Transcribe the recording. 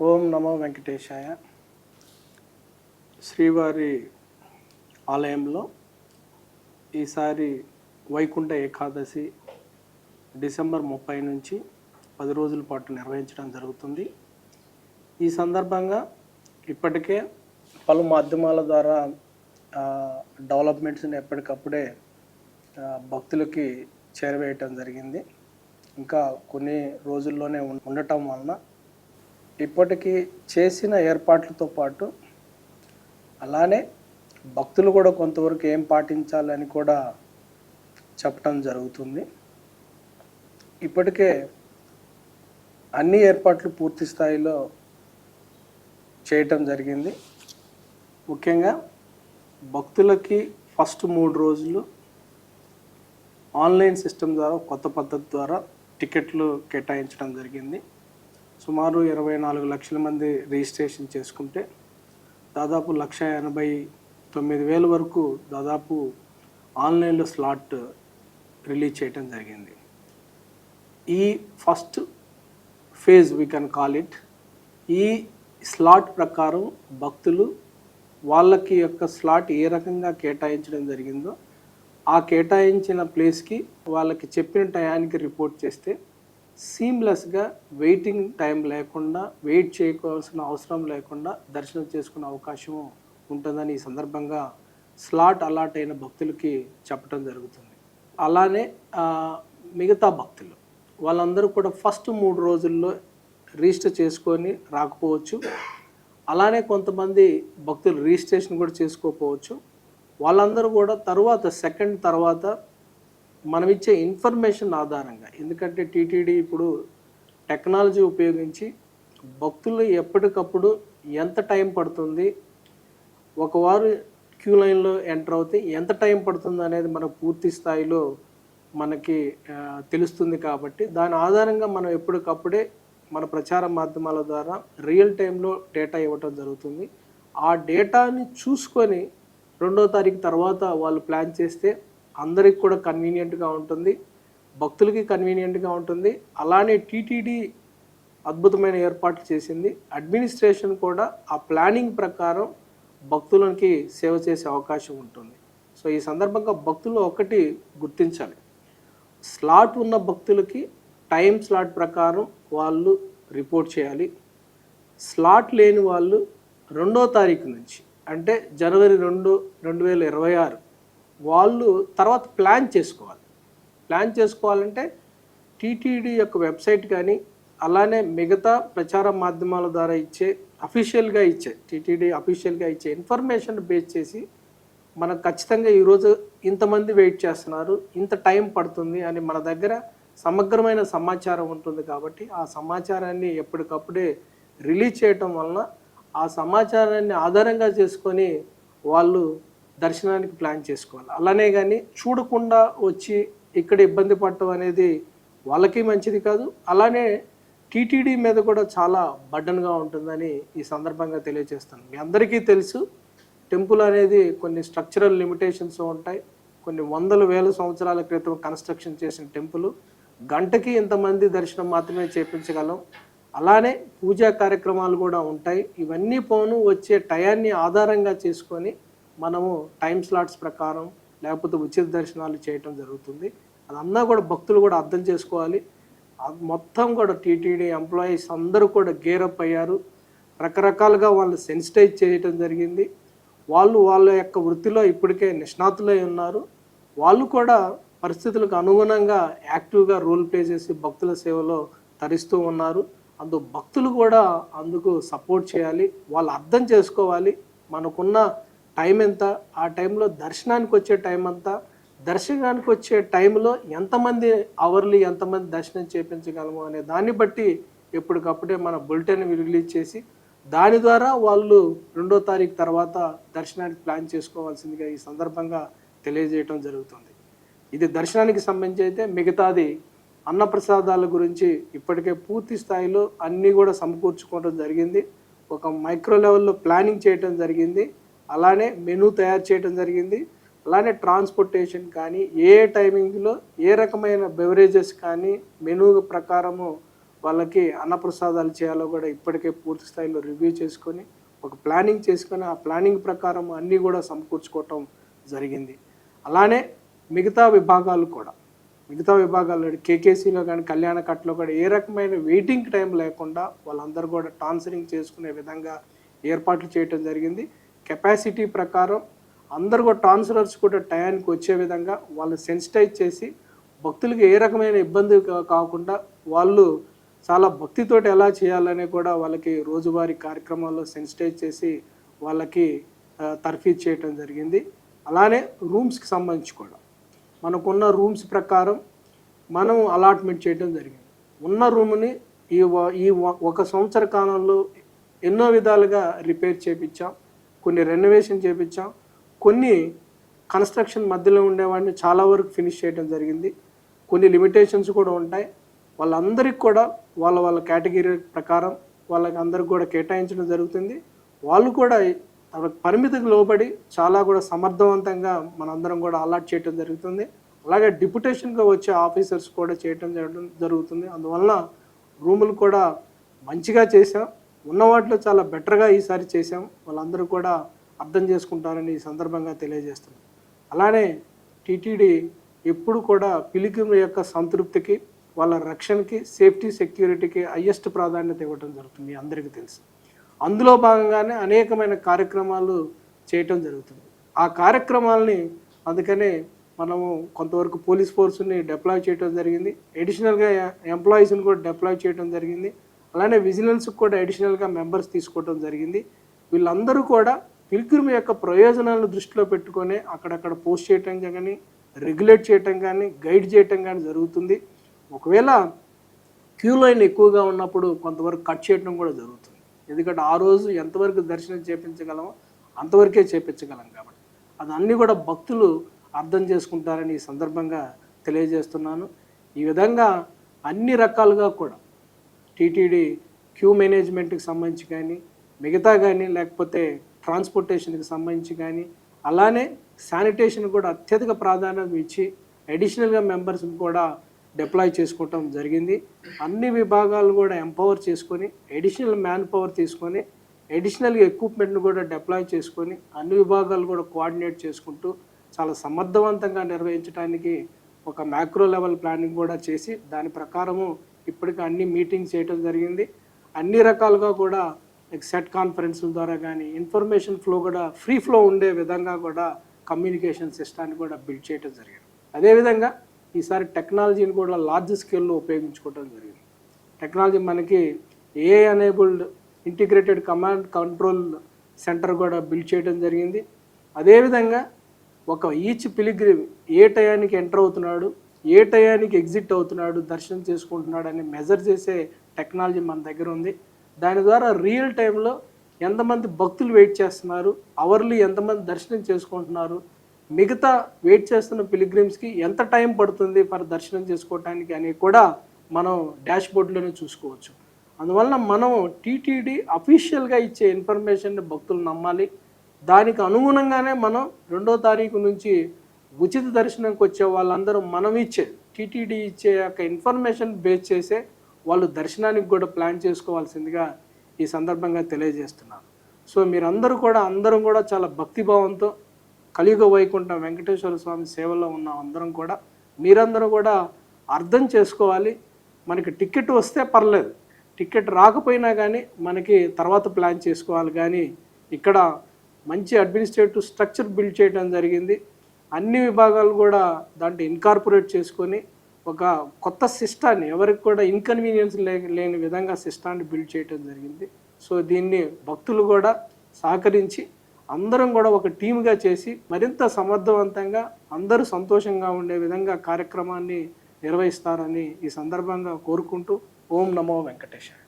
ఓం నమో వెంకటేశాయ. శ్రీవారి ఆలయంలో ఈసారి వైకుంఠ ఏకాదశి డిసెంబర్ 30 నుంచి 10 రోజుల పాటు నిర్వహించడం జరుగుతుంది. ఈ సందర్భంగా ఇప్పటికే పలు మాధ్యమాల ద్వారా డెవలప్మెంట్స్ని ఎప్పటికప్పుడే భక్తులకి చేరవేయటం జరిగింది. ఇంకా కొన్ని రోజుల్లోనే ఉండటం వలన ఇప్పటికీ చేసిన ఏర్పాట్లతో పాటు అలానే భక్తులు కూడా కొంతవరకు ఏం పాటించాలని కూడా చెప్పడం జరుగుతుంది. ఇప్పటికే అన్ని ఏర్పాట్లు పూర్తి స్థాయిలో చేయటం జరిగింది. ముఖ్యంగా భక్తులకి ఫస్ట్ 3 రోజులు ఆన్లైన్ సిస్టమ్ ద్వారా కొత్త పద్ధతి ద్వారా టికెట్లు కేటాయించడం జరిగింది. సుమారు 24 లక్షల మంది రిజిస్ట్రేషన్ చేసుకుంటే దాదాపు 1,89,000 వరకు దాదాపు ఆన్లైన్లో స్లాట్ రిలీజ్ చేయటం జరిగింది. ఈ first phase we can call it. ఈ స్లాట్ ప్రకారం భక్తులు వాళ్ళకి యొక్క స్లాట్ ఏ రకంగా కేటాయించడం జరిగిందో ఆ కేటాయించిన ప్లేస్కి వాళ్ళకి చెప్పిన టయానికి రిపోర్ట్ చేస్తే సీమ్లెస్గా వెయిటింగ్ టైం లేకుండా వెయిట్ చేయవలసిన అవసరం లేకుండా దర్శనం చేసుకునే అవకాశం ఉంటుందని ఈ సందర్భంగా స్లాట్ అలాట్ అయిన భక్తులకి చెప్పడం జరుగుతుంది. అలానే మిగతా భక్తులు వాళ్ళందరూ కూడా ఫస్ట్ 3 రోజుల్లో రిజిస్టర్ చేసుకొని రాకపోవచ్చు. అలానే కొంతమంది భక్తులు రిజిస్ట్రేషన్ కూడా చేసుకోకపోవచ్చు. వాళ్ళందరూ కూడా సెకండ్ తర్వాత మనం ఇచ్చే ఇన్ఫర్మేషన్ ఆధారంగా, ఎందుకంటే టీటీడీ ఇప్పుడు టెక్నాలజీ ఉపయోగించి భక్తులు ఎప్పటికప్పుడు ఎంత టైం పడుతుంది, ఒక వారు క్యూ లైన్లో ఎంటర్ అవుతే ఎంత టైం పడుతుంది అనేది మనకు పూర్తి స్థాయిలో మనకి తెలుస్తుంది. కాబట్టి దాని ఆధారంగా మనం ఎప్పటికప్పుడే మన ప్రచార మాధ్యమాల ద్వారా రియల్ టైంలో డేటా ఇవ్వటం జరుగుతుంది. ఆ డేటాని చూసుకొని 2వ తారీఖు తర్వాత వాళ్ళు ప్లాన్ చేస్తే అందరికి కూడా కన్వీనియంట్గా ఉంటుంది, భక్తులకి కన్వీనియంట్గా ఉంటుంది. అలానే టీటీడీ అద్భుతమైన ఏర్పాట్లు చేసింది. అడ్మినిస్ట్రేషన్ కూడా ఆ ప్లానింగ్ ప్రకారం భక్తులకి సేవ చేసే అవకాశం ఉంటుంది. సో ఈ సందర్భంగా భక్తులు ఒకటి గుర్తించాలి, స్లాట్ ఉన్న భక్తులకి టైం స్లాట్ ప్రకారం వాళ్ళు రిపోర్ట్ చేయాలి. స్లాట్ లేని వాళ్ళు 2వ తారీఖు నుంచి అంటే జనవరి 2, 2026 వాళ్ళు తర్వాత ప్లాన్ చేసుకోవాలంటే టీటీడీ యొక్క వెబ్సైట్ కానీ అలానే మిగతా ప్రచార మాధ్యమాల ద్వారా టీటీడీ అఫీషియల్గా ఇచ్చే ఇన్ఫర్మేషన్ బేస్ చేసి మనకు ఖచ్చితంగా ఈరోజు ఇంతమంది వెయిట్ చేస్తున్నారు, ఇంత టైం పడుతుంది అని మన దగ్గర సమగ్రమైన సమాచారం ఉంటుంది. కాబట్టి ఆ సమాచారాన్ని ఎప్పటికప్పుడే రిలీజ్ చేయటం వలన ఆ సమాచారాన్ని ఆధారంగా చేసుకొని వాళ్ళు దర్శనానికి ప్లాన్ చేసుకోవాలి. అలానే కానీ చూడకుండా వచ్చి ఇక్కడ ఇబ్బంది పడటం అనేది వాళ్ళకి మంచిది కాదు. అలానే టీటీడీ మీద కూడా చాలా బర్డన్గా ఉంటుందని ఈ సందర్భంగా తెలియజేస్తాను. మీ అందరికీ తెలుసు, టెంపుల్ అనేది కొన్ని స్ట్రక్చరల్ లిమిటేషన్స్ ఉంటాయి. కొన్ని వందల వేల సంవత్సరాల క్రితం కన్స్ట్రక్షన్ చేసిన టెంపుల్ గంటకి ఇంతమంది దర్శనం మాత్రమే చేయించగలం. అలానే పూజా కార్యక్రమాలు కూడా ఉంటాయి. ఇవన్నీ వచ్చే టయాన్ని ఆధారంగా చేసుకొని మనము టైం స్లాట్స్ ప్రకారం లేకపోతే ఉచిత దర్శనాలు చేయటం జరుగుతుంది. అదన్నా కూడా భక్తులు కూడా అర్థం చేసుకోవాలి. మొత్తం కూడా టీటీడీ ఎంప్లాయీస్ అందరూ కూడా గేరప్ అయ్యారు. రకరకాలుగా వాళ్ళు సెన్సిటైజ్ చేయటం జరిగింది. వాళ్ళ యొక్క వృత్తిలో ఇప్పటికే నిష్ణాతులై ఉన్నారు. వాళ్ళు కూడా పరిస్థితులకు అనుగుణంగా యాక్టివ్గా రోల్ ప్లే చేసి భక్తుల సేవలో తరిస్తూ ఉన్నారు. భక్తులు కూడా అందుకు సపోర్ట్ చేయాలి. వాళ్ళు అర్థం చేసుకోవాలి మనకున్న టైం ఎంత, ఆ టైంలో దర్శనానికి వచ్చే టైం అంతా, దర్శనానికి వచ్చే టైంలో ఎంతమంది ఎంతమంది దర్శనం చేయించగలము అనే దాన్ని బట్టి ఎప్పటికప్పుడే మన బులెటిన్ రిలీజ్ చేసి దాని ద్వారా వాళ్ళు 2వ తారీఖు తర్వాత దర్శనానికి ప్లాన్ చేసుకోవాల్సిందిగా ఈ సందర్భంగా తెలియజేయటం జరుగుతుంది. ఇది దర్శనానికి సంబంధించి అయితే మిగతాది అన్నప్రసాదాల గురించి ఇప్పటికే పూర్తి స్థాయిలో అన్నీ కూడా సమకూర్చుకోవడం జరిగింది. ఒక మైక్రో లెవెల్లో ప్లానింగ్ చేయడం జరిగింది. అలానే మెనూ తయారు చేయడం జరిగింది. అలానే ట్రాన్స్పోర్టేషన్ కానీ ఏ టైమింగ్లో ఏ రకమైన బెవరేజెస్ కానీ మెనూ ప్రకారము వాళ్ళకి అన్నప్రసాదాలు చేయాలో కూడా ఇప్పటికే పూర్తి స్థాయిలో రివ్యూ చేసుకొని ఒక ప్లానింగ్ చేసుకొని ఆ ప్లానింగ్ ప్రకారం అన్నీ కూడా సమకూర్చుకోవటం జరిగింది. అలానే మిగతా విభాగాలు కేకేసీలో కానీ కళ్యాణ కట్లో కూడా ఏ రకమైన వెయిటింగ్ టైం లేకుండా వాళ్ళందరూ కూడా ట్రాన్స్ఫరింగ్ చేసుకునే విధంగా ఏర్పాట్లు చేయటం జరిగింది. కెపాసిటీ ప్రకారం అందరూ కూడా ట్రాన్స్ఫరర్స్ కూడా టయానికి వచ్చే విధంగా వాళ్ళు సెన్సిటైజ్ చేసి భక్తులకు ఏ రకమైన ఇబ్బంది కాకుండా వాళ్ళు చాలా భక్తితోటి ఎలా చేయాలని కూడా వాళ్ళకి రోజువారీ కార్యక్రమాల్లో సెన్సిటైజ్ చేసి వాళ్ళకి తర్ఫీదు చేయటం జరిగింది. అలానే రూమ్స్కి సంబంధించి కూడా మనకున్న రూమ్స్ ప్రకారం మనం అలాట్మెంట్ చేయడం జరిగింది. ఉన్న రూమ్ని ఈ ఒక సంవత్సర కాలంలో ఎన్నో విధాలుగా రిపేర్ చేయించాం, కొన్ని రెనోవేషన్ చేయించాం, కొన్ని కన్స్ట్రక్షన్ మధ్యలో ఉండేవాడిని చాలా వరకు ఫినిష్ చేయడం జరిగింది. కొన్ని లిమిటేషన్స్ కూడా ఉంటాయి. వాళ్ళందరికీ కూడా వాళ్ళ కేటగిరీ ప్రకారం వాళ్ళకి అందరికి కూడా కేటాయించడం జరుగుతుంది. వాళ్ళు కూడా పరిమితికి లోబడి చాలా కూడా సమర్థవంతంగా మనందరం కూడా అలాట్ చేయడం జరుగుతుంది. అలాగే డిప్యుటేషన్గా వచ్చే ఆఫీసర్స్ కూడా చేయడం జరుగుతుంది. అందువల్ల రూములు కూడా మంచిగా చేసాం, ఉన్న వాటిలో చాలా బెటర్గా ఈసారి చేసాం. వాళ్ళందరూ కూడా అర్థం చేసుకుంటారని ఈ సందర్భంగా తెలియజేస్తున్నాం. అలానే టీటీడీ ఎప్పుడు కూడా పిలిగ్రిమ్ యొక్క సంతృప్తికి, వాళ్ళ రక్షణకి, సేఫ్టీ సెక్యూరిటీకి హయ్యెస్ట్ ప్రాధాన్యత ఇవ్వడం జరుగుతుంది, మీ అందరికీ తెలుసు. అందులో భాగంగానే అనేకమైన కార్యక్రమాలు చేయటం జరుగుతుంది. ఆ కార్యక్రమాలని అందుకనే మనము కొంతవరకు పోలీస్ ఫోర్స్ని డిప్లాయ్ చేయడం జరిగింది, అడిషనల్గా ఎంప్లాయీస్ని కూడా డిప్లాయ్ చేయడం జరిగింది. అలానే విజిలెన్స్కి కూడా అడిషనల్గా మెంబర్స్ తీసుకోవడం జరిగింది. వీళ్ళందరూ కూడా పిలిగ్రిమ్ యొక్క ప్రయోజనాలను దృష్టిలో పెట్టుకొని అక్కడక్కడ పోస్ట్ చేయటం కానీ, రెగ్యులేట్ చేయటం కానీ, గైడ్ చేయటం కానీ జరుగుతుంది. ఒకవేళ క్యూ లైన్ ఎక్కువగా ఉన్నప్పుడు కొంతవరకు కట్ చేయడం కూడా జరుగుతుంది. ఎందుకంటే ఆ రోజు ఎంతవరకు దర్శనం చేయించగలమో అంతవరకే చేయించగలం కాబట్టి అది అన్నీ కూడా భక్తులు అర్థం చేసుకుంటారని ఈ సందర్భంగా తెలియజేస్తున్నాను. ఈ విధంగా అన్ని రకాలుగా కూడా టీటీడీ క్యూ మేనేజ్మెంట్కి సంబంధించి కానీ, మిగతా కానీ, లేకపోతే ట్రాన్స్పోర్టేషన్కి సంబంధించి కానీ, అలానే శానిటేషన్ కూడా అత్యధిక ప్రాధాన్యత ఇచ్చి అడిషనల్గా మెంబర్స్ని కూడా డిప్లాయ్ చేసుకోవటం జరిగింది. అన్ని విభాగాలు కూడా ఎంపవర్ చేసుకొని, అడిషనల్ మ్యాన్ పవర్ తీసుకొని, అడిషనల్గా ఎక్విప్మెంట్ను కూడా డిప్లాయ్ చేసుకొని, అన్ని విభాగాలు కూడా కోఆర్డినేట్ చేసుకుంటూ చాలా సమర్థవంతంగా నిర్వహించడానికి ఒక మ్యాక్రో లెవెల్ ప్లానింగ్ కూడా చేసి దాని ప్రకారము ఇప్పటికీ అన్ని మీటింగ్స్ చేయడం జరిగింది. అన్ని రకాలుగా కూడా సెట్ కాన్ఫరెన్స్ల ద్వారా కానీ ఇన్ఫర్మేషన్ ఫ్లో కూడా ఫ్రీ ఫ్లో ఉండే విధంగా కూడా కమ్యూనికేషన్ సిస్టాన్ని కూడా బిల్డ్ చేయడం జరిగింది. అదేవిధంగా ఈసారి టెక్నాలజీని కూడా లార్జ్ స్కేల్లో ఉపయోగించుకోవడం జరిగింది. టెక్నాలజీ మనకి AI enabled integrated command control centre కూడా బిల్డ్ చేయడం జరిగింది. అదేవిధంగా ఒక ఈచ్ పిలిగ్రిమ్ ఏ టయానికి ఎంటర్ అవుతున్నాడు, ఏ టయానికి ఎగ్జిట్ అవుతున్నాడు, దర్శనం చేసుకుంటున్నాడు అని మెజర్ చేసే టెక్నాలజీ మన దగ్గర ఉంది. దాని ద్వారా రియల్ టైంలో ఎంతమంది భక్తులు వెయిట్ చేస్తున్నారు, అవర్లీ ఎంతమంది దర్శనం చేసుకుంటున్నారు, మిగతా వెయిట్ చేస్తున్న పిలిగ్రిమ్స్కి ఎంత టైం పడుతుంది ఫర్ దర్శనం చేసుకోవటానికి అని కూడా మనం డాష్ బోర్డులోనే చూసుకోవచ్చు. అందువల్ల మనం టీటీడీ అఫీషియల్గా ఇచ్చే ఇన్ఫర్మేషన్ని భక్తులు నమ్మాలి. దానికి అనుగుణంగానే మనం 2వ తారీఖు నుంచి ఉచిత దర్శనంకి వచ్చే వాళ్ళందరూ మనం ఇచ్చే టీటీడీ ఇచ్చే యొక్క ఇన్ఫర్మేషన్ బేస్ చేసే వాళ్ళు దర్శనానికి కూడా ప్లాన్ చేసుకోవాల్సిందిగా ఈ సందర్భంగా తెలియజేస్తున్నాను. సో మీరందరూ కూడా అందరం కూడా చాలా భక్తిభావంతో కలియుగ వైకుంఠం వెంకటేశ్వర స్వామి సేవలో ఉన్న అందరం కూడా మీరందరూ కూడా అర్థం చేసుకోవాలి. మనకి టికెట్ వస్తే పర్లేదు, టికెట్ రాకపోయినా కానీ మనకి తర్వాత ప్లాన్ చేసుకోవాలి. కానీ ఇక్కడ మంచి అడ్మినిస్ట్రేటివ్ స్ట్రక్చర్ బిల్డ్ చేయడం జరిగింది. అన్ని విభాగాలు కూడా దాంట్లో ఇన్కార్పొరేట్ చేసుకొని ఒక కొత్త సిస్టాన్ని ఎవరికి కూడా ఇన్కన్వీనియన్స్ లేని విధంగా సిస్టాన్ని బిల్డ్ చేయడం జరిగింది. సో దీన్ని భక్తులు కూడా సహకరించి అందరం కూడా ఒక టీమ్గా చేసి మరింత సమర్థవంతంగా అందరూ సంతోషంగా ఉండే విధంగా కార్యక్రమాన్ని నిర్వహిస్తారని ఈ సందర్భంగా కోరుకుంటూ ఓం నమో వెంకటేశ్వర.